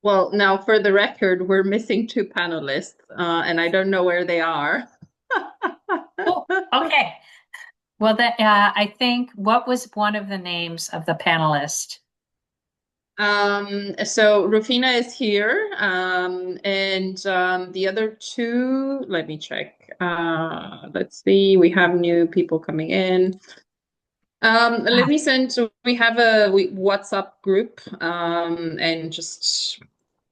Well, now for the record, we're missing two panelists, and I don't know where they are. Oh, okay. Well, I think what was one of the names of the panelist? So Rufina is here, and the other two, let me check. Let's see, we have new people coming in. Let me send, so we have a WhatsApp group, and just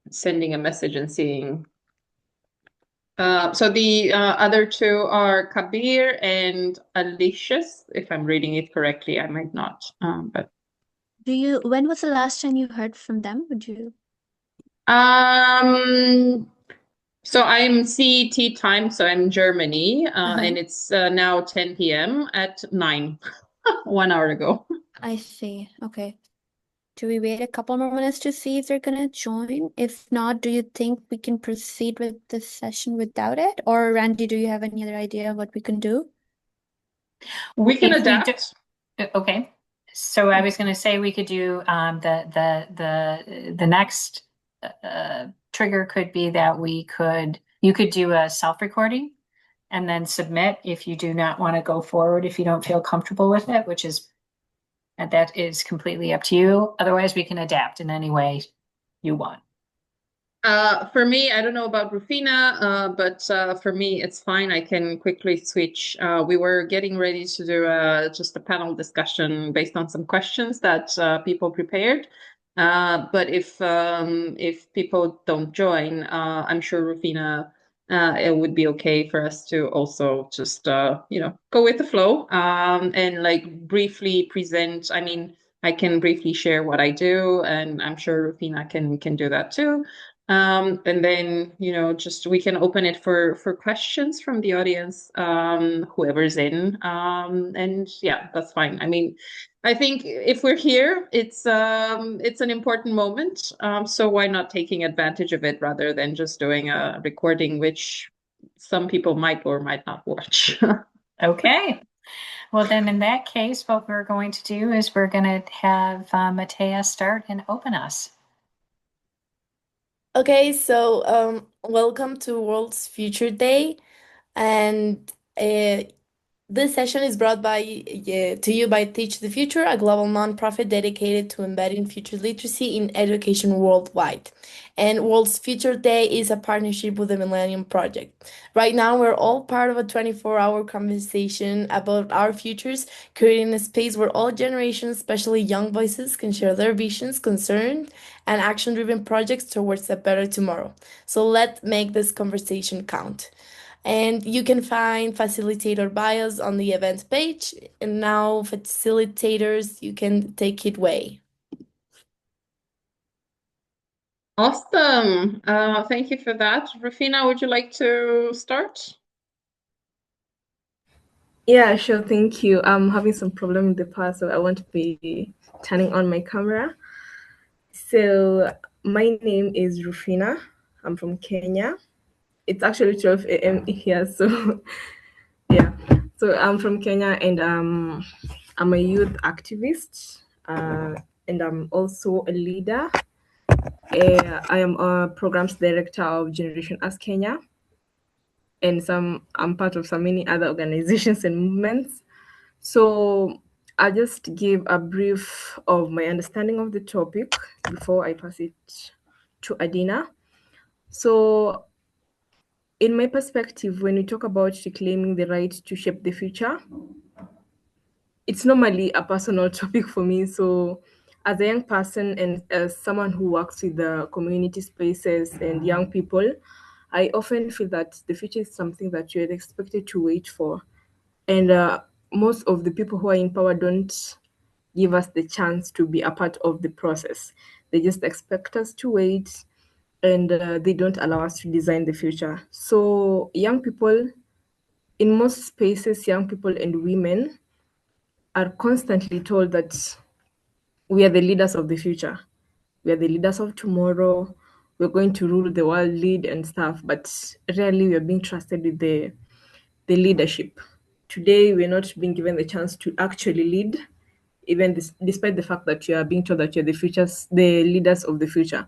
sending a message and seeing. So the other two are Kabir and Alicious, if I'm reading it correctly. I might not, but When was the last time you heard from them? Would you? um, so I'm CET time, so I'm Germany, Uh-huh. and it's now 10 p.m. at 9, 1 hour ago. I see. Okay. Do we wait a couple more minutes to see if they're gonna join? If not, do you think we can proceed with this session without it? Or Randy, do you have any other idea of what we can do? We can If we do, adapt. okay. So I was going to say we could do the next trigger could be that you could do a self-recording and then submit if you do not want to go forward, if you don't feel comfortable with it, that is completely up to you. Otherwise, we can adapt in any way you want. For me, I don't know about Rufina, but for me, it's fine. I can quickly switch. We were getting ready to do just a panel discussion based on some questions that people prepared. But if people don't join, I'm sure Rufina, it would be okay for us to also just go with the flow, and like briefly present. I mean, I can briefly share what I do, and I'm sure Rufina can do that too. And then, just we can open it for questions from the audience, whoever's in. And yeah, that's fine. I mean, I think if we're here, it's an important moment. So why not taking advantage of it rather than just doing a recording, which some people might or might not watch. Okay. Well, then in that case, what we're going to do is we're going to have Matea start and open us. Okay, so welcome to World's Future Day, and this session is brought to you by Teach the Future, a global nonprofit dedicated to embedding future literacy in education worldwide. And World's Future Day is a partnership with the Millennium Project. Right now, we're all part of a 24-hour conversation about our futures, creating a space where all generations, especially young voices, can share their visions, concerns, and action-driven projects towards a better tomorrow. So let's make this conversation count. And you can find facilitator bios on the events page. And now, facilitators, you can take it away. Awesome. Thank you for that. Rufina, would you like to start? Yeah, sure. Thank you. I'm having some problem with the power, so I want to be turning on my camera. So my name is Rufina. I'm from Kenya. It's actually 12 a.m. here, so yeah. So I'm from Kenya, and I'm a youth activist, and I'm also a leader. I am a programs director of Generation Us Kenya, and I'm part of some many other organizations and movements. So I'll just give a brief of my understanding of the topic before I pass it to Adina. So in my perspective, when we talk about reclaiming the right to shape the future, it's normally a personal topic for me. So as a young person and as someone who works with the community spaces and young people, I often feel that the future is something that you're expected to wait for. And most of the people who are in power don't give us the chance to be a part of the process. They just expect us to wait, and they don't allow us to design the future. So, young people, in most spaces, young people and women are constantly told that we are the leaders of the future. We are the leaders of tomorrow. We're going to rule the world, lead and stuff. But rarely we are being trusted with the leadership. Today, we're not being given the chance to actually lead, even despite the fact that you are being told that you're the leaders of the future.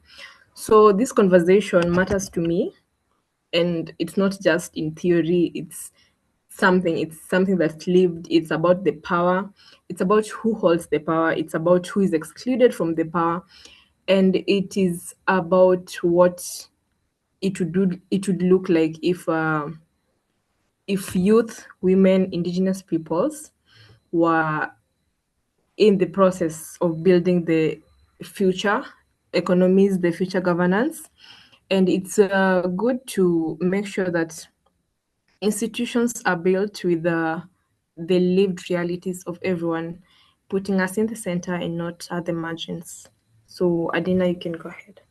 So this conversation matters to me, and it's not just in theory, it's something that's lived. It's about the power, it's about who holds the power, it's about who is excluded from the power, and it is about what it would look like if youth, women, indigenous peoples were in the process of building the future economies, the future governance. And it's good to make sure that institutions are built with the lived realities of everyone, putting us in the center and not at the margins. So, Adina, you can go ahead.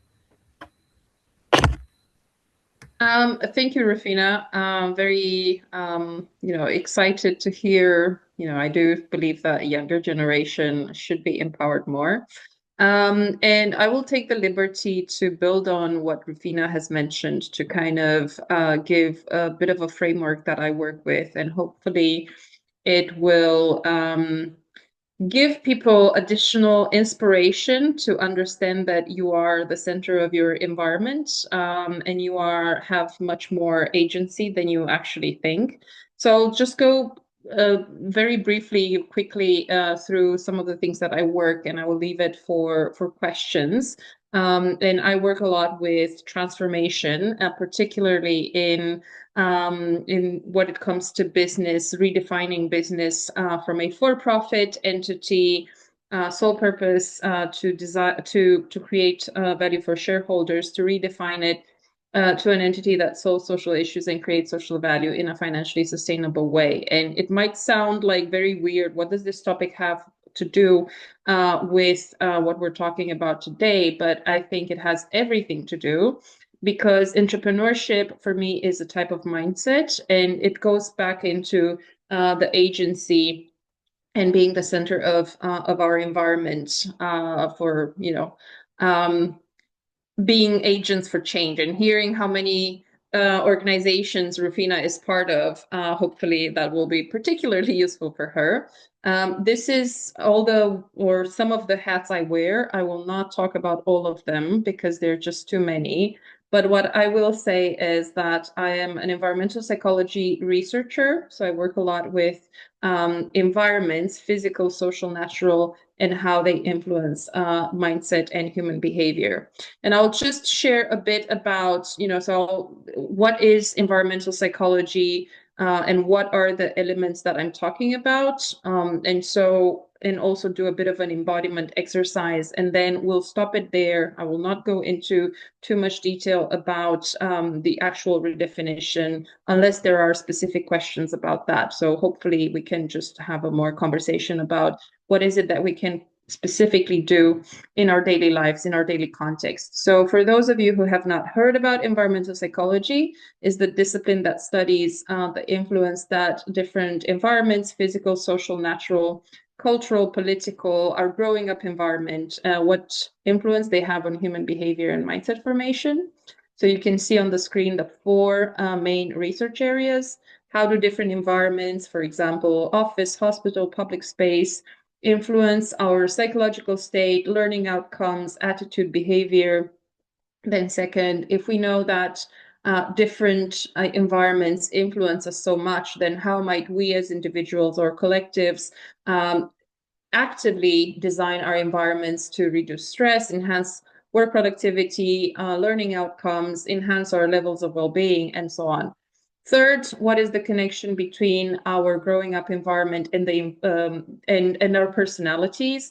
Thank you, Rufina. Very, excited to hear. I do believe that a younger generation should be empowered more. And I will take the liberty to build on what Rufina has mentioned to kind of give a bit of a framework that I work with, and hopefully it will give people additional inspiration to understand that you are the center of your environment, and you have much more agency than you actually think. So I'll just go very briefly, quickly through some of the things that I work, and I will leave it for questions. And I work a lot with transformation, particularly in what it comes to business, redefining business from a for-profit entity, sole purpose to create value for shareholders, to redefine it to an entity that solves social issues and creates social value in a financially sustainable way. And it might sound like very weird. What does this topic have to do with what we're talking about today? But I think it has everything to do, because entrepreneurship for me is a type of mindset, and it goes back into the agency and being the center of our environment, for being agents for change, and hearing how many organizations Rufina is part of. Hopefully that will be particularly useful for her. This is some of the hats I wear. I will not talk about all of them because there are just too many. But what I will say is that I am an environmental psychology researcher. So I work a lot with environments, physical, social, natural, and how they influence mindset and human behavior. And I'll just share a bit about, so what is environmental psychology, and what are the elements that I'm talking about. And also do a bit of an embodiment exercise, and then we'll stop it there. I will not go into too much detail about the actual redefinition unless there are specific questions about that. So hopefully we can just have a more conversation about what is it that we can specifically do in our daily lives, in our daily context. So for those of you who have not heard about environmental psychology, is the discipline that studies the influence that different environments, physical, social, natural, cultural, political, our growing up environment, what influence they have on human behavior and mindset formation. So you can see on the screen the four main research areas. How do different environments, for example, office, hospital, public space, influence our psychological state, learning outcomes, attitude, behavior? Then second, if we know that different environments influence us so much, then how might we as individuals or collectives actively design our environments to reduce stress, enhance work productivity, learning outcomes, enhance our levels of well-being, and so on? Third, what is the connection between our growing up environment and and our personalities?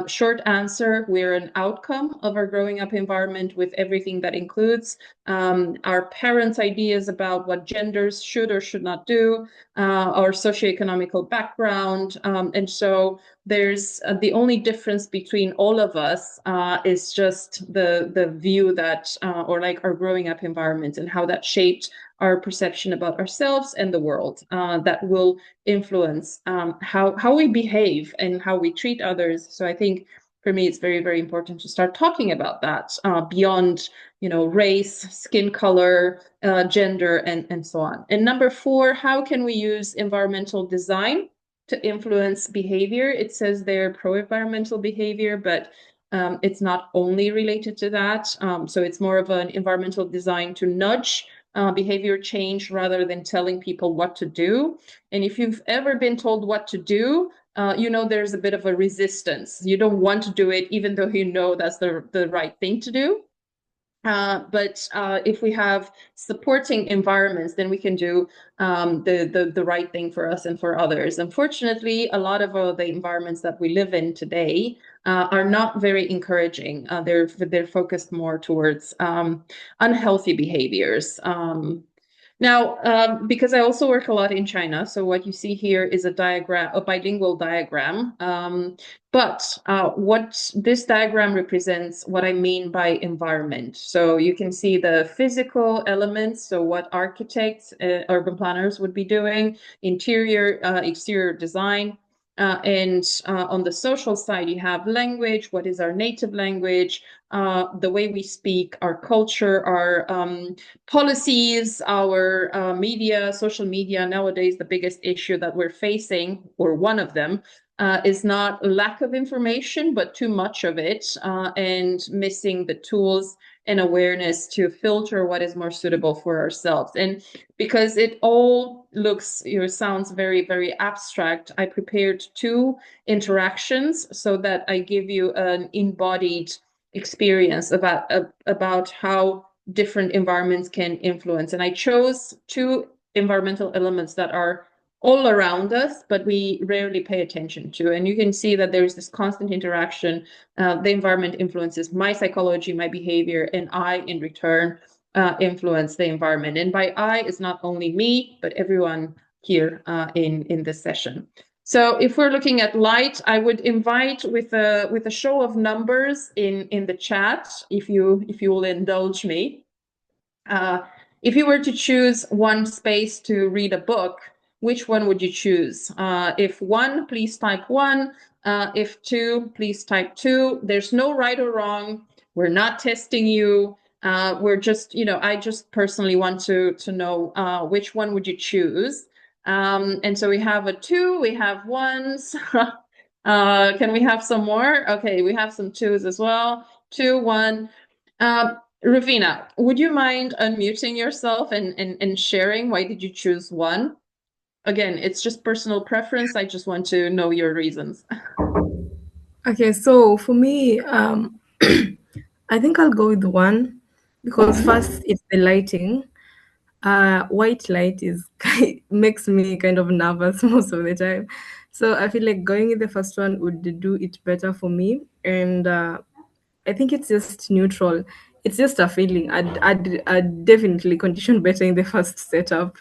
Short answer, we're an outcome of our growing up environment, with everything that includes our parents' ideas about what genders should or should not do, our socioeconomical background. And so there's the only difference between all of us is just the view that, or like our growing up environment and how that shaped our perception about ourselves and the world, that will influence how we behave and how we treat others. So I think for me, it's very, very important to start talking about that beyond, race, skin color, gender, and so on. And number four, how can we use environmental design to influence behavior? It says there pro-environmental behavior, but it's not only related to that. So it's more of an environmental design to nudge behavior change rather than telling people what to do. And if you've ever been told what to do, you know there's a bit of a resistance. You don't want to do it, even though you know that's the right thing to do. But if we have supporting environments, then we can do the right thing for us and for others. Unfortunately, a lot of the environments that we live in today are not very encouraging. They're focused more towards unhealthy behaviors. Now, because I also work a lot in China, so what you see here is a diagram, a bilingual diagram. But what this diagram represents, what I mean by environment. So you can see the physical elements, so what architects, urban planners would be doing, interior, exterior design. And on the social side, you have language, what is our native language, the way we speak, our culture, our policies, our media, social media. Nowadays, the biggest issue that we're facing, or one of them, is not lack of information, but too much of it, and missing the tools and awareness to filter what is more suitable for ourselves. And because it all looks, sounds very, very abstract, I prepared 2 interactions so that I give you an embodied experience about how different environments can influence. And I chose 2 environmental elements that are all around us, but we rarely pay attention to. And you can see that there's this constant interaction. The environment influences my psychology, my behavior, and I, in return, influence the environment. And by I, it's not only me, but everyone here in this session. So if we're looking at light, I would invite with a show of numbers in the chat, if you will indulge me. If you were to choose one space to read a book, which one would you choose? If 1, please type 1. If 2, please type 2. There's no right or wrong. We're not testing you. We're just, I just personally want to know which one would you choose. And so we have a 2, we have 1s. Can we have some more? Okay, we have some 2s as well. 2, 1. Rufina, would you mind unmuting yourself and sharing why did you choose 1? Again, it's just personal preference. I just want to know your reasons. Okay, so for me, I think I'll go with 1 because first it's the lighting. White light makes me kind of nervous most of the time. So I feel like going with the first one would do it better for me. And I think it's just neutral. It's just a feeling. I'd definitely condition better in the first setup.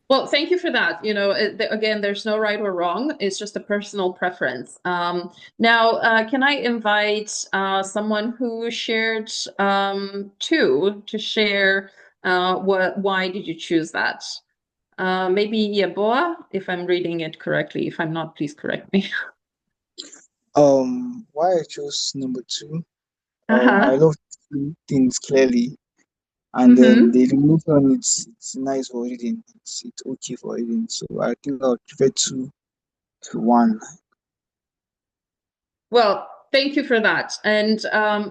Well, thank you for that. Again, there's no right or wrong. It's just a personal preference. Now, can I invite someone who shared 2 to share why did you choose that? Maybe Yeboah, if I'm reading it correctly. If I'm not, please correct me. Why I chose number 2. I love to see things clearly, and then the illumination, it's nice for reading. It's okay for reading. So I think I would prefer 2 to 1. Well, thank you for that. And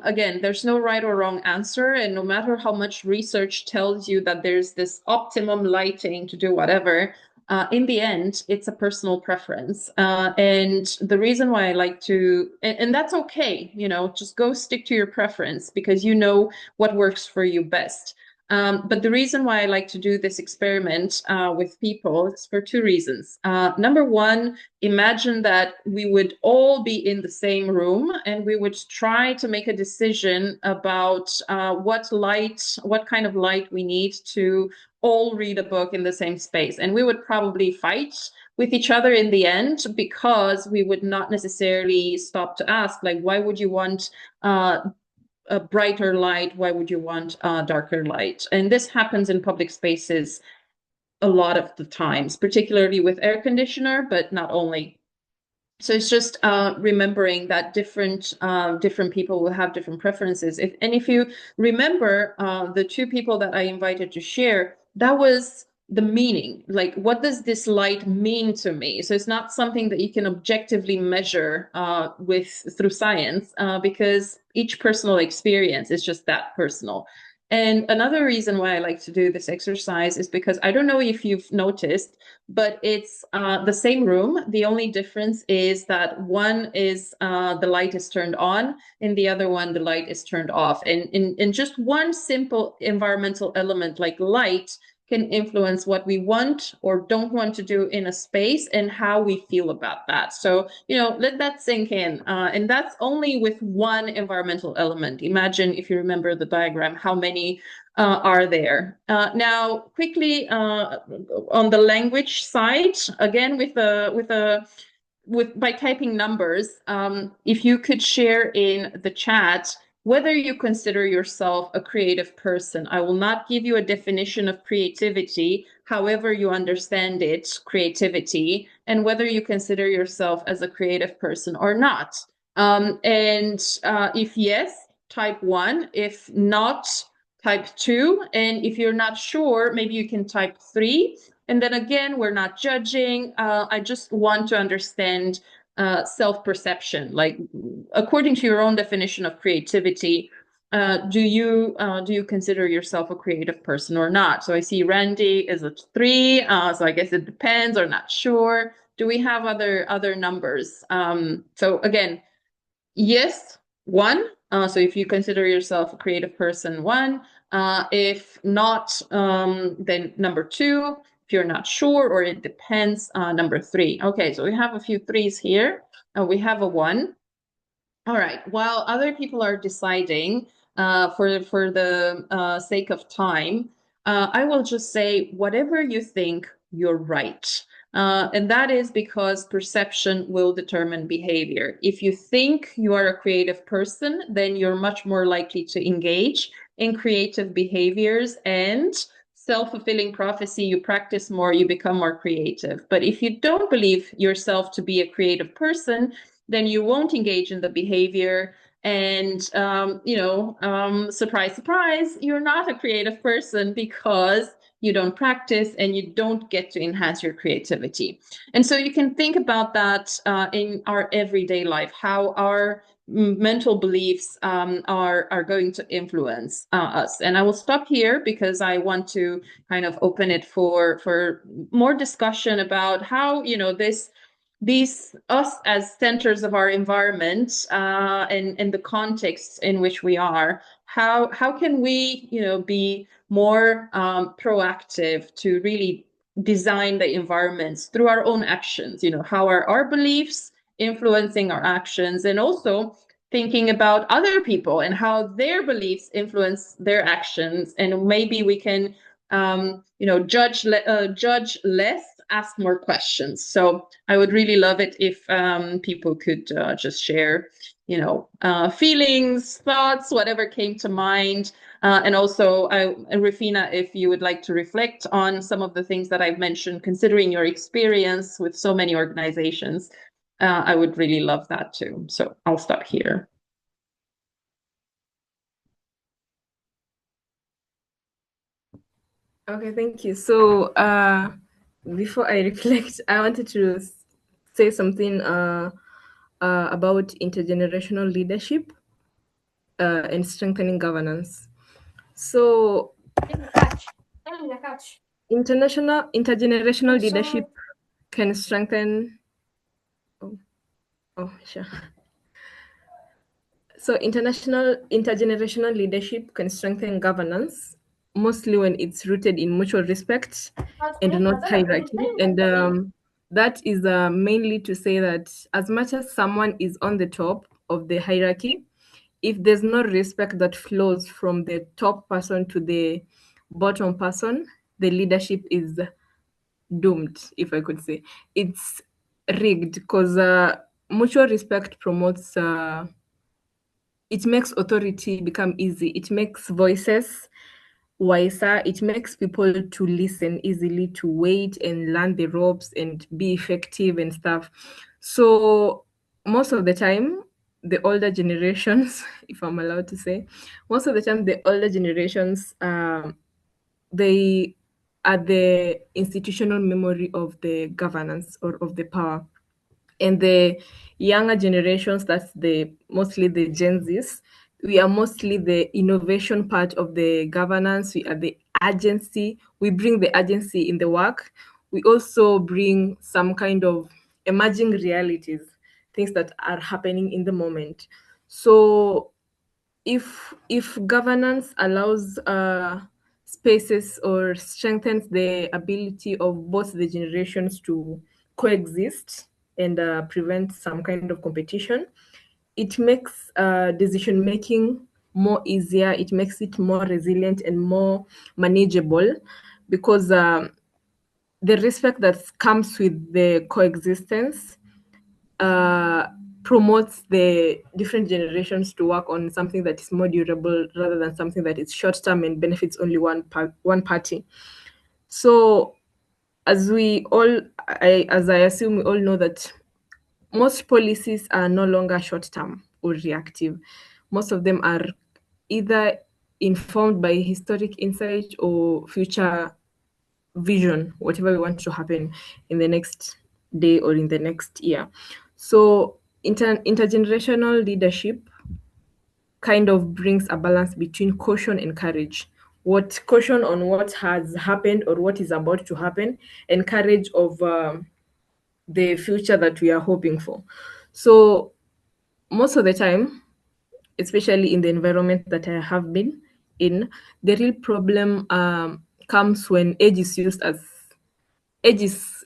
again, there's no right or wrong answer. And no matter how much research tells you that there's this optimum lighting to do whatever, in the end, it's a personal preference. And the reason why I like to, and that's okay, just go stick to your preference because you know what works for you best. But the reason why I like to do this experiment with people is for 2 reasons. Number 1, imagine that we would all be in the same room and we would try to make a decision about what kind of light we need to all read a book in the same space. And we would probably fight with each other in the end because we would not necessarily stop to ask, like, why would you want a brighter light? Why would you want darker light? And this happens in public spaces a lot of the times, particularly with air conditioner, but not only. So it's just remembering that different people will have different preferences. If you remember the 2 people that I invited to share, that was the meaning, like what does this light mean to me? So it's not something that you can objectively measure through science, because each personal experience is just that personal. And another reason why I like to do this exercise is because I don't know if you've noticed, but it's the same room. The only difference is that one is the light is turned on, and the other one the light is turned off. And in just one simple environmental element like light can influence what we want or don't want to do in a space and how we feel about that. So, let that sink in. And that's only with one environmental element. Imagine, if you remember the diagram, how many are there. Now, quickly on the language side, again, by typing numbers, if you could share in the chat whether you consider yourself a creative person. I will not give you a definition of creativity, however you understand it, creativity, and whether you consider yourself as a creative person or not. If yes, type 1. If not, type 2. And if you're not sure, maybe you can type 3. And then again, we're not judging. I just want to understand self-perception, like according to your own definition of creativity, do you consider yourself a creative person or not? So I see Randy is a 3, so I guess it depends or not sure. Do we have other numbers? So again, yes, 1. So if you consider yourself a creative person, 1. If not, then number 2. If you're not sure or it depends, number 3. Okay, so we have a few 3s here. We have a 1. All right. While other people are deciding, for the sake of time, I will just say whatever you think, you're right. And that is because perception will determine behavior. If you think you are a creative person, then you're much more likely to engage in creative behaviors, and self-fulfilling prophecy, you practice more, you become more creative. But if you don't believe yourself to be a creative person, then you won't engage in the behavior. And, surprise, surprise, you're not a creative person because you don't practice and you don't get to enhance your creativity. And so you can think about that in our everyday life, how our mental beliefs are going to influence us. And I will stop here because I want to kind of open it for more discussion about how, these us as centers of our environment and the context in which we are, how can we be more proactive to really design the environments through our own actions. How are our beliefs influencing our actions, and also thinking about other people and how their beliefs influence their actions. And maybe we can judge less, ask more questions. So I would really love it if people could just share, feelings, thoughts, whatever came to mind. And also, Rufina, if you would like to reflect on some of the things that I've mentioned, considering your experience with so many organizations, I would really love that too. So I'll stop here. Okay, thank you. So before I reflect, I wanted to say something about intergenerational leadership and strengthening governance. So intergenerational leadership can strengthen. Sure. So intergenerational leadership can strengthen governance, mostly when it's rooted in mutual respect and not hierarchy. And that is mainly to say that as much as someone is on the top of the hierarchy, if there's no respect that flows from the top person to the bottom person, the leadership is doomed, if I could say. It's rigged because mutual respect promotes it makes authority become easy. It makes voices wiser. It makes people to listen easily, to wait and learn the ropes and be effective and stuff. So most of the time, the older generations, if I'm allowed to say, most of the time the older generations, they are the institutional memory of the governance or of the power. And the younger generations, that's mostly the Gen Zs, we are mostly the innovation part of the governance. We are the agency. We bring the agency in the work. We also bring some kind of emerging realities, things that are happening in the moment. So if governance allows spaces or strengthens the ability of both the generations to coexist and prevent some kind of competition, it makes decision making more easier. It makes it more resilient and more manageable, because the respect that comes with the coexistence promotes the different generations to work on something that is more durable rather than something that is short term and benefits only one party. So, as I assume we all know that most policies are no longer short term or reactive. Most of them are either informed by historic insight or future vision, whatever we want to happen in the next day or in the next year. So intergenerational leadership kind of brings a balance between caution and courage. What caution on what has happened or what is about to happen, and courage of the future that we are hoping for. So most of the time, especially in the environment that I have been in, the real problem comes when age is used as age is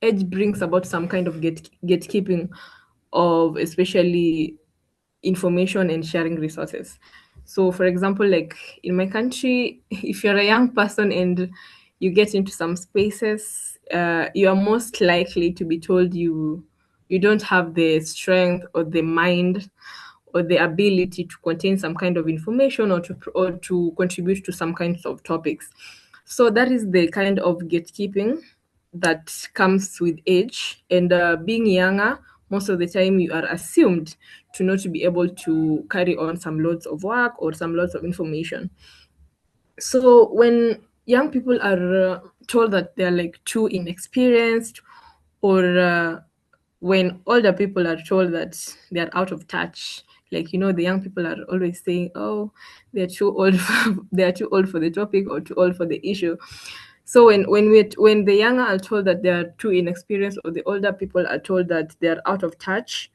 age brings about some kind of gatekeeping of especially information and sharing resources. So for example, like in my country, if you're a young person and you get into some spaces, you are most likely to be told you don't have the strength or the mind or the ability to contain some kind of information or to contribute to some kinds of topics. So that is the kind of gatekeeping that comes with age. And being younger, most of the time you are assumed to not be able to carry on some loads of work or some loads of information. So when young people are told that they're like too inexperienced, or when older people are told that they're out of touch, like the young people are always saying, oh, they're too old they're too old for the topic or too old for the issue. So when the younger are told that they are too inexperienced, or the older people are told that they are out of touch,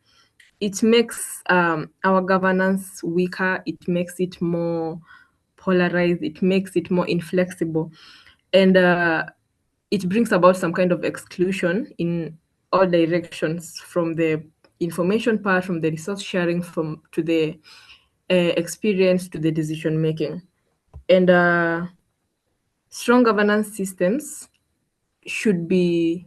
it makes our governance weaker. It makes it more polarized. It makes it more inflexible, and it brings about some kind of exclusion in all directions, from the information part, from the resource sharing, from to the experience, to the decision making. And strong governance systems should be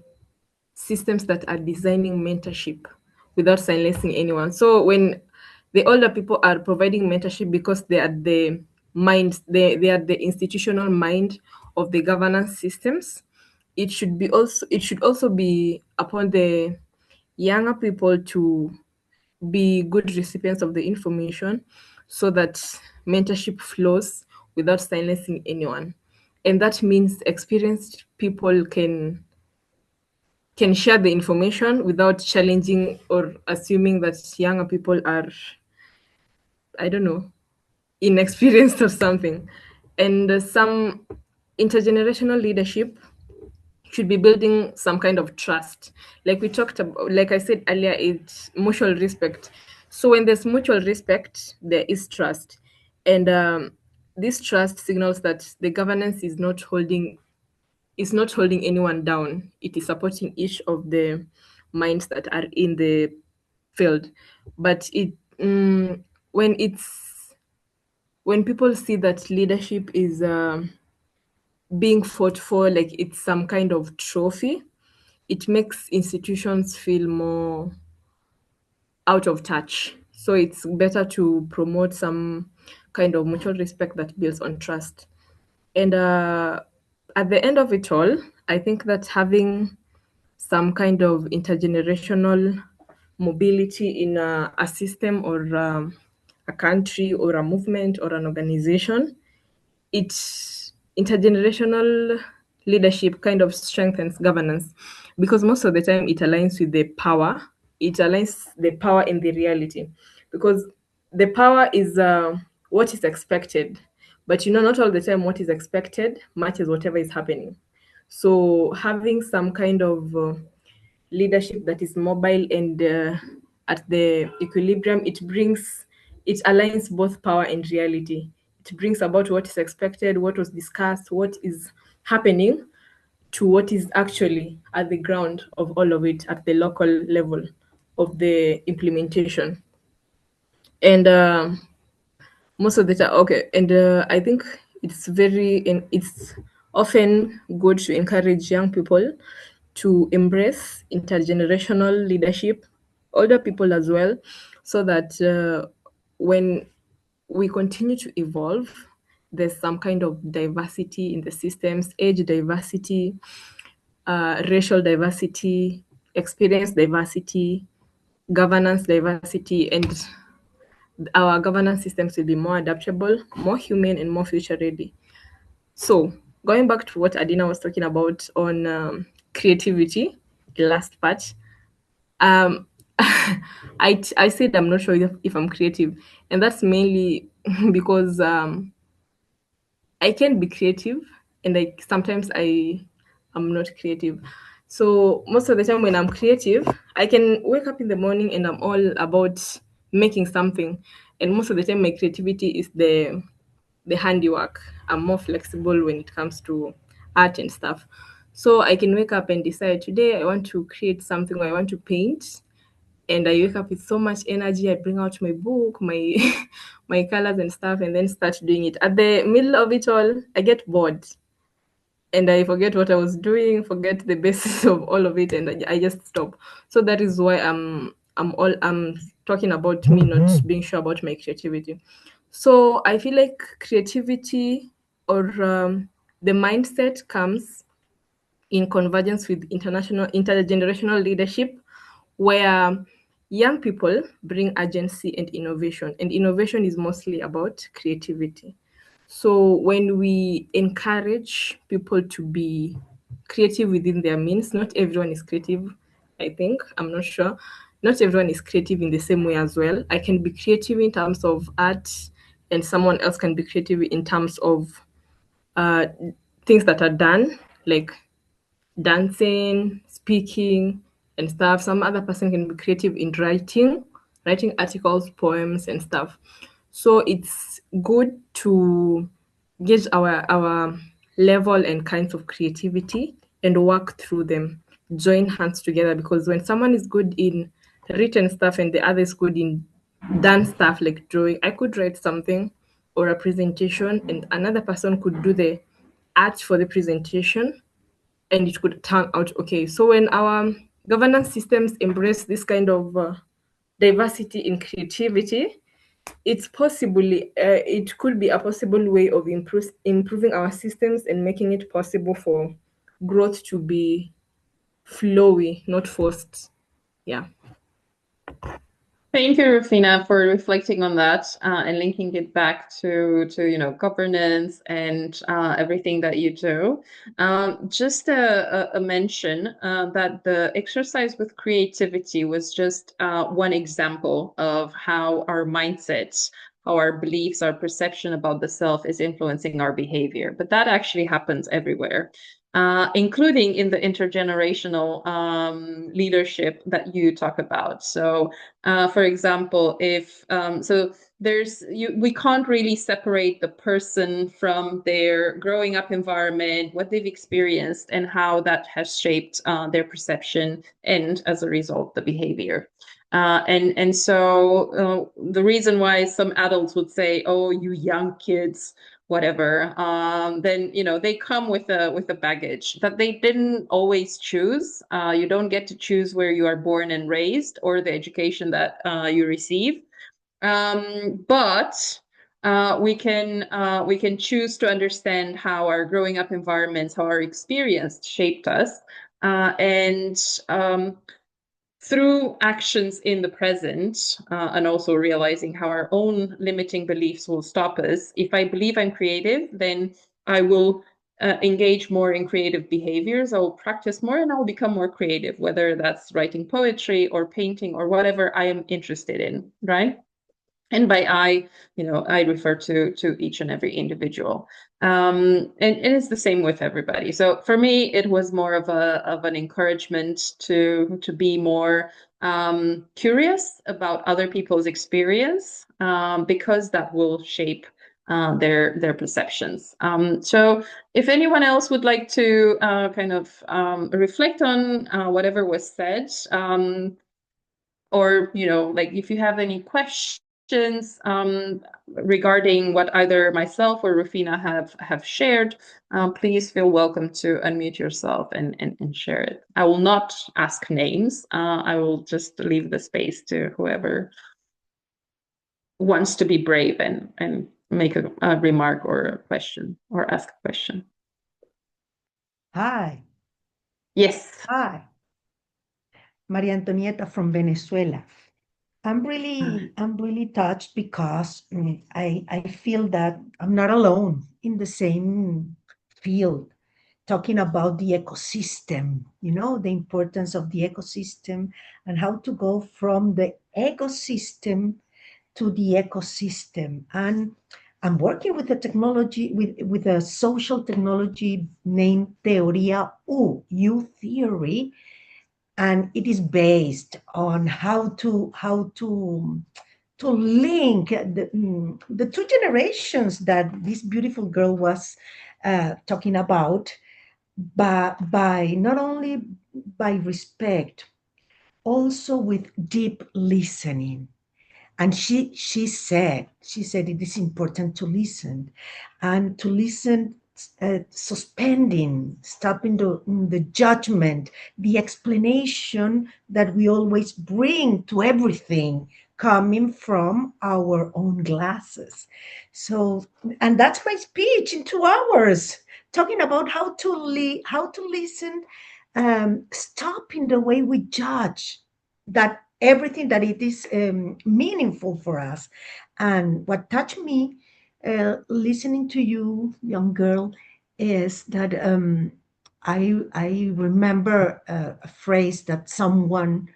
systems that are designing mentorship without silencing anyone. So when the older people are providing mentorship because they are the mind, they are the institutional mind of the governance systems, it should also be upon the younger people to be good recipients of the information, so that mentorship flows without silencing anyone. And that means experienced people can share the information without challenging or assuming that younger people are, I don't know, inexperienced or something. And some intergenerational leadership should be building some kind of trust. Like we talked about, like I said earlier, it's mutual respect. So when there's mutual respect, there is trust. And this trust signals that the governance is not holding anyone down. It is supporting each of the minds that are in the field. But when people see that leadership is being fought for like it's some kind of trophy, it makes institutions feel more out of touch. So it's better to promote some kind of mutual respect that builds on trust. And at the end of it all, I think that having some kind of intergenerational mobility in a system, or a country, or a movement, or an organization, it intergenerational leadership kind of strengthens governance, because most of the time it aligns with the power. It aligns the power in the reality, because the power is what is expected, but not all the time what is expected matches whatever is happening. So having some kind of leadership that is mobile and at the equilibrium, it aligns both power and reality. It brings about what is expected, what was discussed, what is happening, to what is actually at the ground of all of it at the local level of the implementation. And most of the time, okay, and I think it's often good to encourage young people to embrace intergenerational leadership, older people as well, so that when we continue to evolve, there's some kind of diversity in the systems, age diversity, racial diversity, experience diversity, governance diversity, and our governance systems will be more adaptable, more human, and more future ready. So, going back to what Adina was talking about on creativity, the last part, um, I said I'm not sure if I'm creative, and that's mainly because I can be creative, and sometimes I am not creative. So most of the time when I'm creative, I can wake up in the morning and I'm all about making something. And most of the time my creativity is the handiwork. I'm more flexible when it comes to art and stuff. So I can wake up and decide today I want to create something, or I want to paint, and I wake up with so much energy. I bring out my book, my my colors and stuff, and then start doing it. At the middle of it all, I get bored, and I forget what I was doing, forget the basis of all of it, and I just stop. So that is why I'm talking about me not being sure about my creativity. So I feel like creativity, or the mindset, comes in convergence with intergenerational leadership, where young people bring agency and innovation is mostly about creativity. So when we encourage people to be creative within their means, not everyone is creative, I think, I'm not sure. Not everyone is creative in the same way as well. I can be creative in terms of art, and someone else can be creative in terms of uh, things that are done, like dancing, speaking, and stuff. Some other person can be creative in writing articles, poems, and stuff. So it's good to gauge our level and kinds of creativity and work through them, join hands together, because when someone is good in written stuff and the other is good in done stuff like drawing, I could write something or a presentation, and another person could do the art for the presentation, and it could turn out okay. So when our governance systems embrace this kind of diversity in creativity, it could be a possible way of improving our systems and making it possible for growth to be flowy, not forced. Yeah. Thank you, Rufina, for reflecting on that and linking it back to governance and everything that you do. Just a mention that the exercise with creativity was just one example of how our mindsets, how our beliefs, our perception about the self is influencing our behavior. But that actually happens everywhere. Including in the intergenerational leadership that you talk about. So, for example, if we can't really separate the person from their growing up environment, what they've experienced, and how that has shaped their perception, and as a result, the behavior. And so the reason why some adults would say, "Oh, you young kids," whatever, then they come with a baggage that they didn't always choose. You don't get to choose where you are born and raised or the education that you receive, but we can choose to understand how our growing up environments, how our experience shaped us, and through actions in the present, and also realizing how our own limiting beliefs will stop us. If I believe I'm creative, then I will engage more in creative behaviors. I will practice more and I will become more creative, whether that's writing poetry or painting or whatever I am interested in, right? And by I, I refer to each and every individual. And it's the same with everybody. So for me, it was more of an encouragement to be more curious about other people's experience, because that will shape their perceptions. So if anyone else would like to kind of reflect on whatever was said, or like if you have any questions regarding what either myself or Rufina have shared, please feel welcome to unmute yourself and share it. I will not ask names. I will just leave the space to whoever wants to be brave and make a remark or a question or ask a question. Hi. Yes. Hi. Maria Antonieta from Venezuela. I'm really touched because I feel that I'm not alone in the same field, talking about the ecosystem, the importance of the ecosystem and how to go from the ecosystem to the ecosystem. And I'm working with a technology, with a social technology named Teoria U theory, and it is based on how to link the two generations that this beautiful girl was talking about, by not only by respect, also with deep listening. And she said it is important to listen, and to listen, suspending, stopping the judgment, the explanation that we always bring to everything coming from our own glasses. So, and that's my speech in 2 hours, talking about how to listen, stopping the way we judge that everything that it is meaningful for us. And what touched me listening to you, young girl, is that I remember a phrase that someone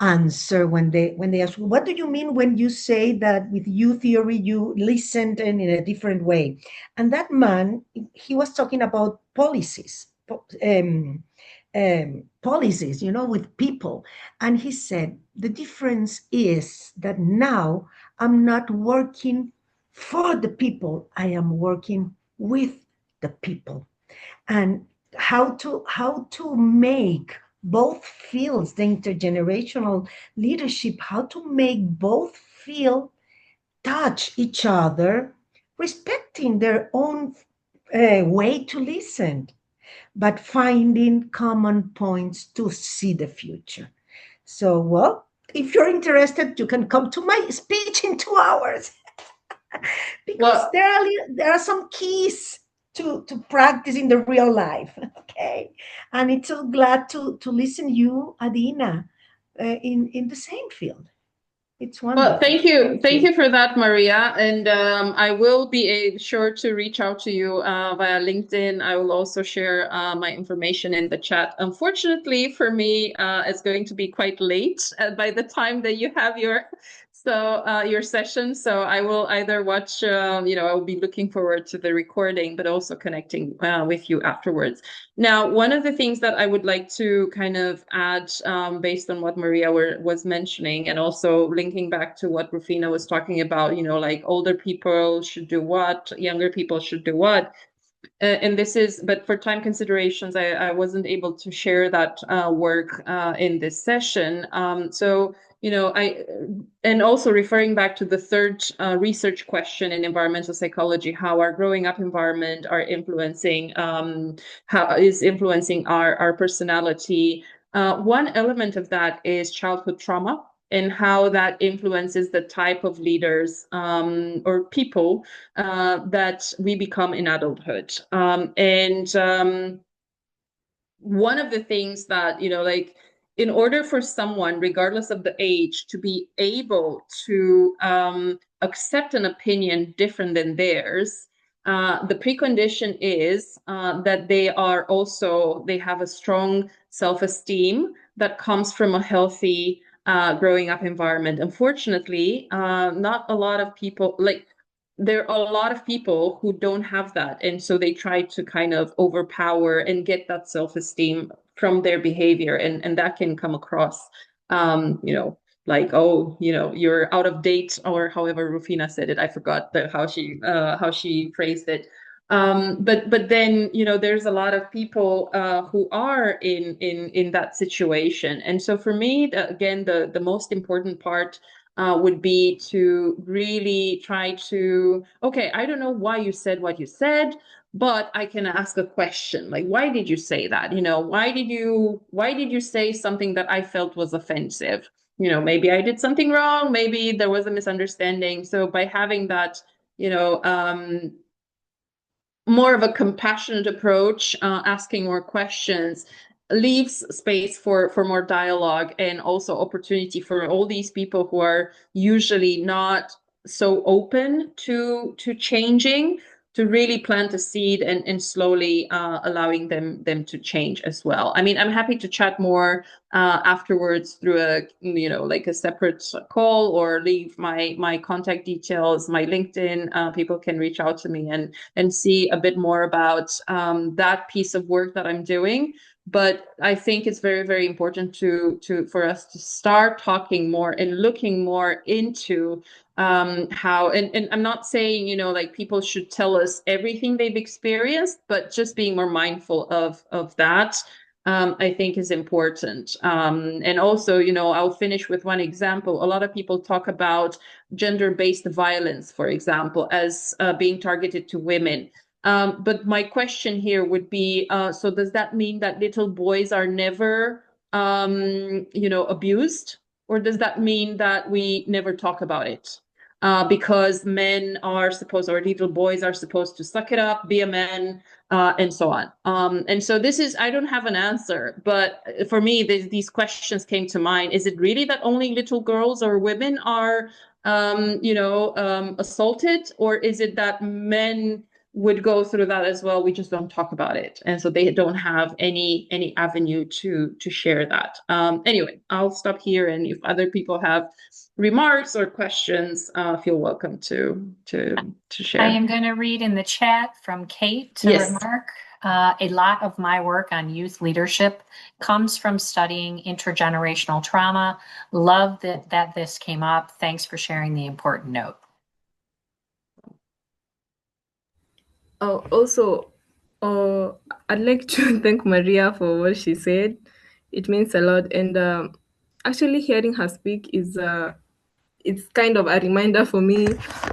answered when they asked, what do you mean when you say that with you theory you listened in a different way? And that man, he was talking about policies, policies, with people. And he said, the difference is that now I'm not working for the people, I am working with the people. And how to make both fields, the intergenerational leadership, how to make both feel, touch each other, respecting their own way to listen, but finding common points to see the future. So, well, if you're interested, you can come to my speech in 2 hours because there are some keys to practice in the real life. Okay, and it's so glad to listen you, Adina, in the same field. It's wonderful. Well, thank you for that, Maria. And I will be sure to reach out to you via LinkedIn. I will also share my information in the chat. Unfortunately for me, it's going to be quite late by the time that you have your session. So I will either watch, I will be looking forward to the recording, but also connecting with you afterwards. Now, one of the things that I would like to kind of add, based on what Maria was mentioning, and also linking back to what Rufina was talking about, like older people should do what, younger people should do what. And this is, but for time considerations, I wasn't able to share that work in this session. And also referring back to the third research question in environmental psychology, how our growing up environment are influencing, how is influencing our personality. One element of that is childhood trauma and how that influences the type of leaders or people that we become in adulthood. One of the things that, like, in order for someone, regardless of the age, to be able to accept an opinion different than theirs, the precondition is that they have a strong self-esteem that comes from a healthy growing up environment. Unfortunately, not a lot of people, like there are a lot of people who don't have that, and so they try to kind of overpower and get that self-esteem from their behavior, and that can come across, like, oh, you're out of date, or however Rufina said it. I forgot how she phrased it. But then, there's a lot of people who are in that situation. And so for me, again, the most important part would be to really try to, okay, I don't know why you said what you said, but I can ask a question, like, why did you say that? Why did you say something that I felt was offensive? Maybe I did something wrong, maybe there was a misunderstanding. So by having that, more of a compassionate approach, asking more questions, leaves space for more dialogue, and also opportunity for all these people who are usually not so open to changing, to really plant a seed and slowly allowing them to change as well. I mean, I'm happy to chat more afterwards through like a separate call, or leave my contact details, my LinkedIn. People can reach out to me and see a bit more about that piece of work that I'm doing. But I think it's very, very important for us to start talking more and looking more into how, and I'm not saying, like people should tell us everything they've experienced, but just being more mindful of that, I think is important. And also, I'll finish with one example. A lot of people talk about gender-based violence, for example, as being targeted to women. But my question here would be, so does that mean that little boys are never, abused? Or does that mean that we never talk about it? Because men are supposed, or little boys are supposed to suck it up, be a man, and so on. And so I don't have an answer, but for me, these questions came to mind. Is it really that only little girls or women are, assaulted? Or is it that men would go through that as well? We just don't talk about it. And so they don't have any avenue to share that. Anyway, I'll stop here. And if other people have remarks or questions, feel welcome to share. I am going to read in the chat from Kate to remark. A lot of my work on youth leadership comes from studying intergenerational trauma. Love that this came up. Thanks for sharing the important note. Also, I'd like to thank Maria for what she said. It means a lot. And actually hearing her speak is it's kind of a reminder for me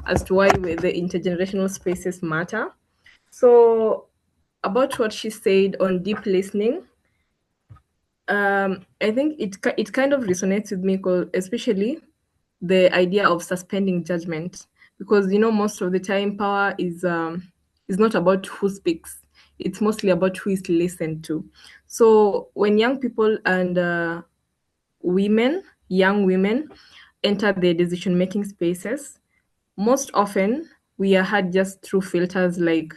as to why the intergenerational spaces matter. So about what she said on deep listening, I think it kind of resonates with me, especially the idea of suspending judgment, because most of the time power is not about who speaks. It's mostly about who is listened to. So when young people and young women enter the decision-making spaces, most often we are heard just through filters like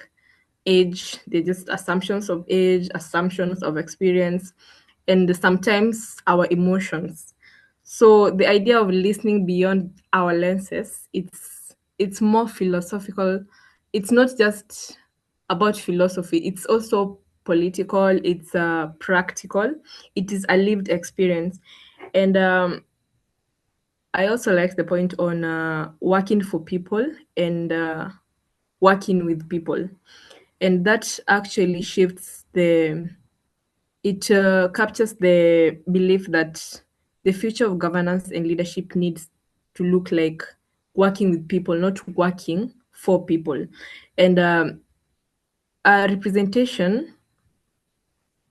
age. They're just assumptions of age, assumptions of experience, and sometimes our emotions. So the idea of listening beyond our lenses, it's more philosophical. It's not just about philosophy. It's also political. It's practical. It is a lived experience. And I also like the point on working for people and working with people. And that actually shifts it captures the belief that the future of governance and leadership needs to look like working with people, not working for people. And a representation,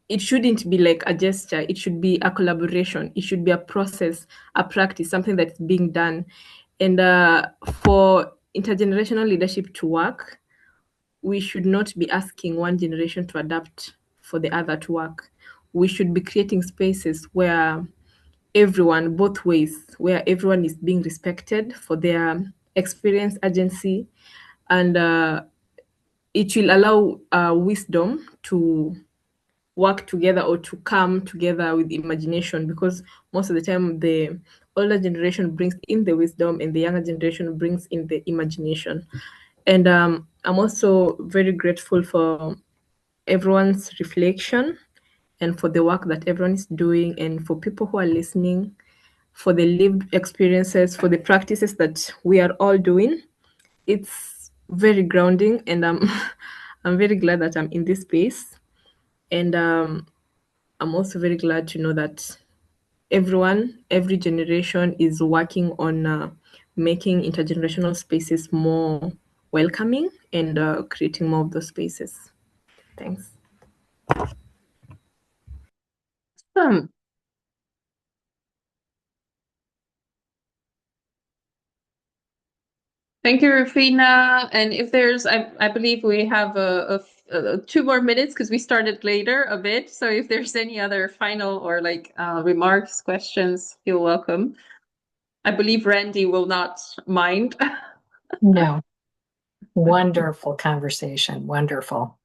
it shouldn't be like a gesture. It should be a collaboration. It should be a process, a practice, something that's being done. And for intergenerational leadership to work, we should not be asking one generation to adapt for the other to work. We should be creating spaces where everyone, both ways, where everyone is being respected for their experience, agency, and it will allow wisdom to work together or to come together with imagination, because most of the time the older generation brings in the wisdom and the younger generation brings in the imagination. And I'm also very grateful for everyone's reflection and for the work that everyone is doing, and for people who are listening, for the lived experiences, for the practices that we are all doing. It's very grounding, and I'm very glad that I'm in this space. And I'm also very glad to know that every generation is working on making intergenerational spaces more welcoming and creating more of those spaces. Thanks. Awesome. Thank you, Rufina. And if there's, I believe we have 2 more minutes because we started later a bit. So if there's any other final or remarks, questions, feel welcome. I believe Randy will not mind. No. Wonderful conversation. Wonderful.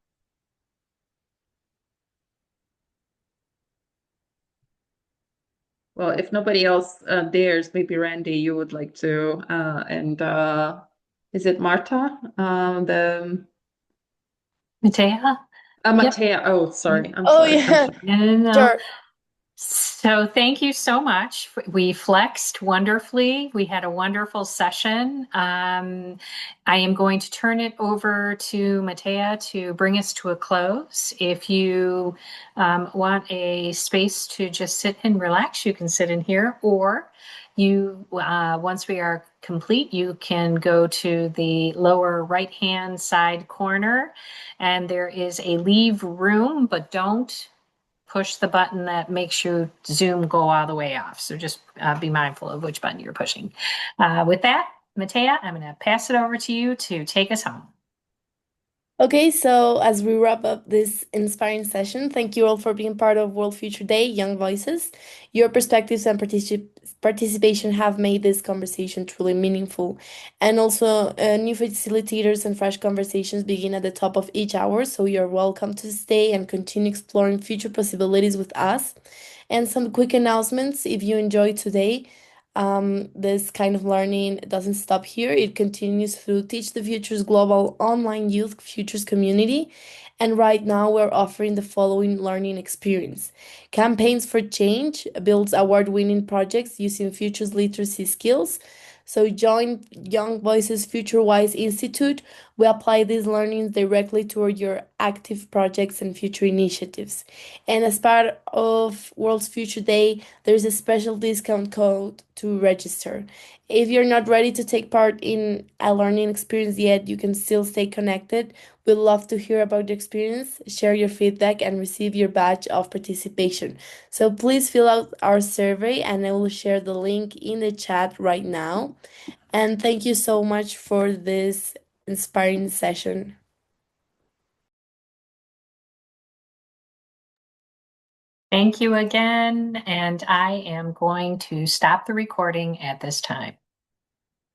Well, if nobody else dares, maybe Randy, you would like to, and is it Marta? Matea? Matea. Oh, sorry. I'm Oh, sorry. I'm yeah. sorry. No. Sure. So thank you so much. We flexed wonderfully. We had a wonderful session. I am going to turn it over to Matea to bring us to a close. If you want a space to just sit and relax, you can sit in here, or you, once we are complete, you can go to the lower right-hand side corner, and there is a leave room, but don't push the button that makes your Zoom go all the way off. So just be mindful of which button you're pushing. With that, Matea, I'm going to pass it over to you to take us home. Okay, so as we wrap up this inspiring session, thank you all for being part of World Future Day, Young Voices. Your perspectives and participation have made this conversation truly meaningful. And also, new facilitators and fresh conversations begin at the top of each hour, so you're welcome to stay and continue exploring future possibilities with us. And some quick announcements if you enjoyed today. This kind of learning doesn't stop here. It continues through Teach the Future's global online youth futures community. And right now, we're offering the following learning experience: Campaigns for Change builds award winning projects using futures literacy skills. So, join Young Voices FutureWise Institute. We apply these learnings directly toward your active projects and future initiatives. And as part of World's Future Day, there's a special discount code to register. If you're not ready to take part in a learning experience yet, you can still stay connected. We'd love to hear about your experience, share your feedback, and receive your badge of participation. So please fill out our survey, and I will share the link in the chat right now. And thank you so much for this inspiring session. Thank you again. And I am going to stop the recording at this time.